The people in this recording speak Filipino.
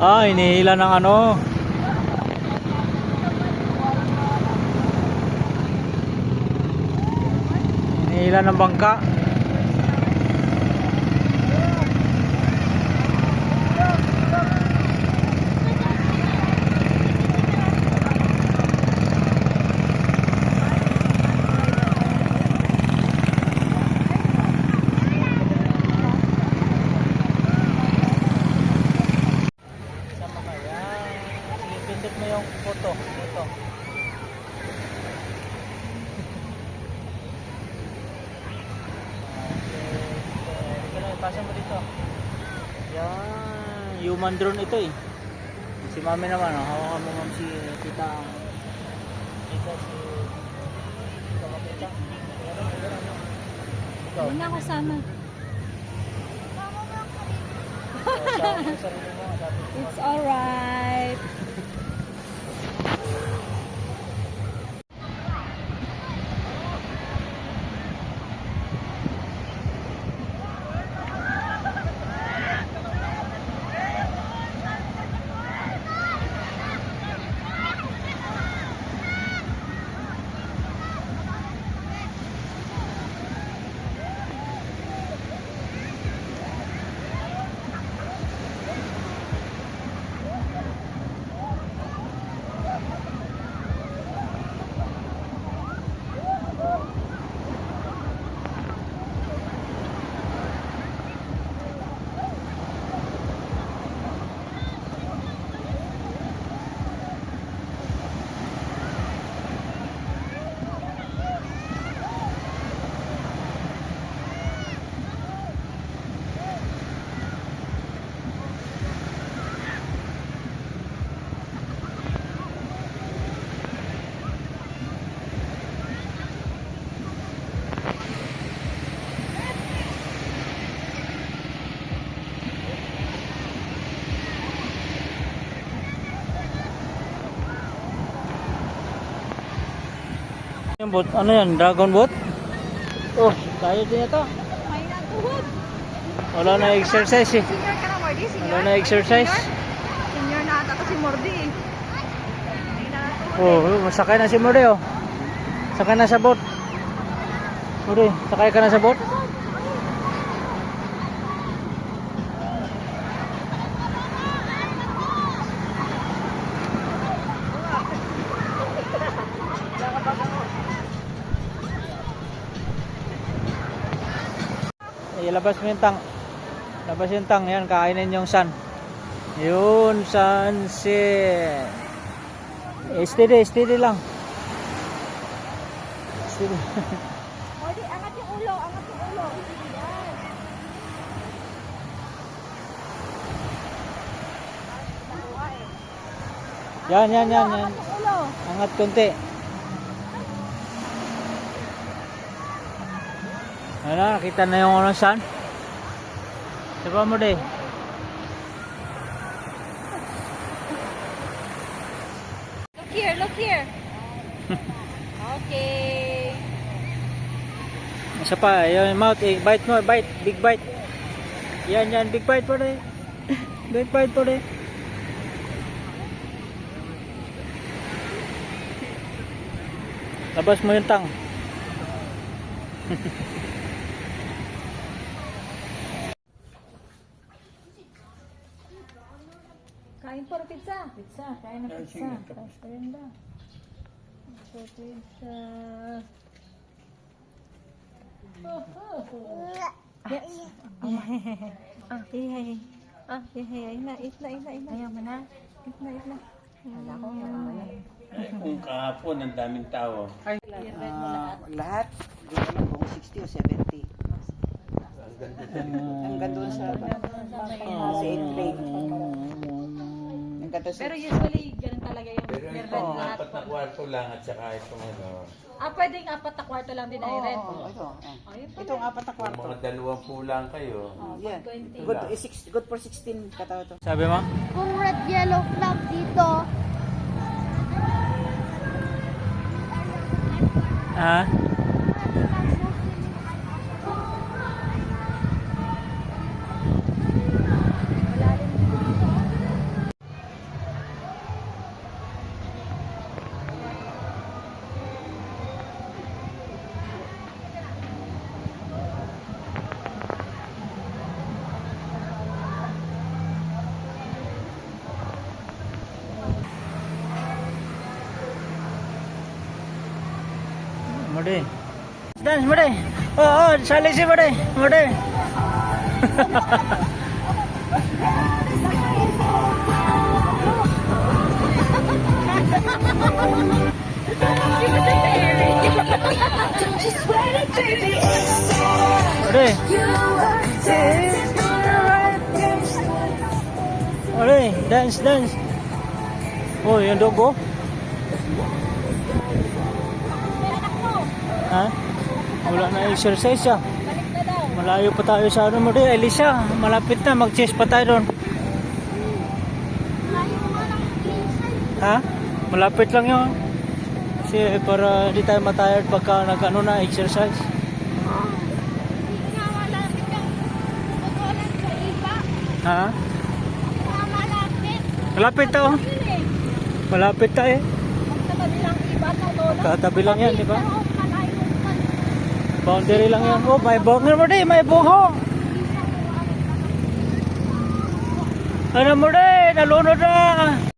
Hinihila ng ano. Hinihila ng bangka. Pindot mo yung photo dito. Okay. Pasa mo dito. Yan. Human drone ito eh. Si mami naman. Hawakan mo ma'am si tita. Tita si... Ikaw makita. Ikaw. Hindi na ako sama. It's alright. Yung boat, ano yan? Dragon boat? Oh, tayo din ito. May natuhod. Wala na exercise eh. Senior ka na, Mordy? Senior? Wala na exercise. Senior na ata kasi Mordy eh. May natuhod. Oh, sakay na si Mure oh. Sakay na sa boat. Mure, sakay ka na sa boat? Ilabas mo yung tang. Labas yung tang. Yan, kainin yung sun. Yun, sunset. Steady, steady lang. Steady. Mordy, angat yung ulo. Angat yung ulo. Yan, yan, yan, yan. Angat yung ulo. Angat konti. Ano, nakita na yung ano sun. Diba mo de? Look here, look here. Okay. Isa pa, yung mouth eh. Bite mo, bite. Big bite. Yan, yan. Big bite po de. Big bite po de. Labas mo yung tang. Kain po pizza. Pizza. Kain na pizza. Kain pa rin ba? So, pizza. Yes. Ina. Ayaw mo na. Ina. Wala ko. Kung kahapon, ang daming tao. Lahat, di ko alam kung 60 o 70. Hanggang doon sa Lake. Hanggang doon sa... Pero usually, ganun talaga yung Pero rent ito, lahat. 4 na kwarto lang at saka itong ano, Pwedeng 4 na kwarto lang din ay rent. Oo, ito. Ayun pala. Itong 4 na kung kwarto. mga 20 lang kayo. Yeah. 20. Good for 16 katawa to. Sabi mo? Kung red yellow flag dito, Ah? Mode. Dance, Mode. Oh, sali si Mode. Mode. Mode. Mode, dance, dance. Oh, yung dugo. Ha? Wala na exercise siya. Malayo pa tayo sa ano mo din, Elisa. Malapit na, mag-chest pa tayo doon. Ha? Malapit lang yun. Kasi para hindi tayo matayad pagka nag-ano na exercise. Ha? Malapit to. Malapit tayo. Magkatabi lang yan, di ba? Boundary lang yan. Oh, may buhok mo din, may buhok. Ano mo din, nalunod na.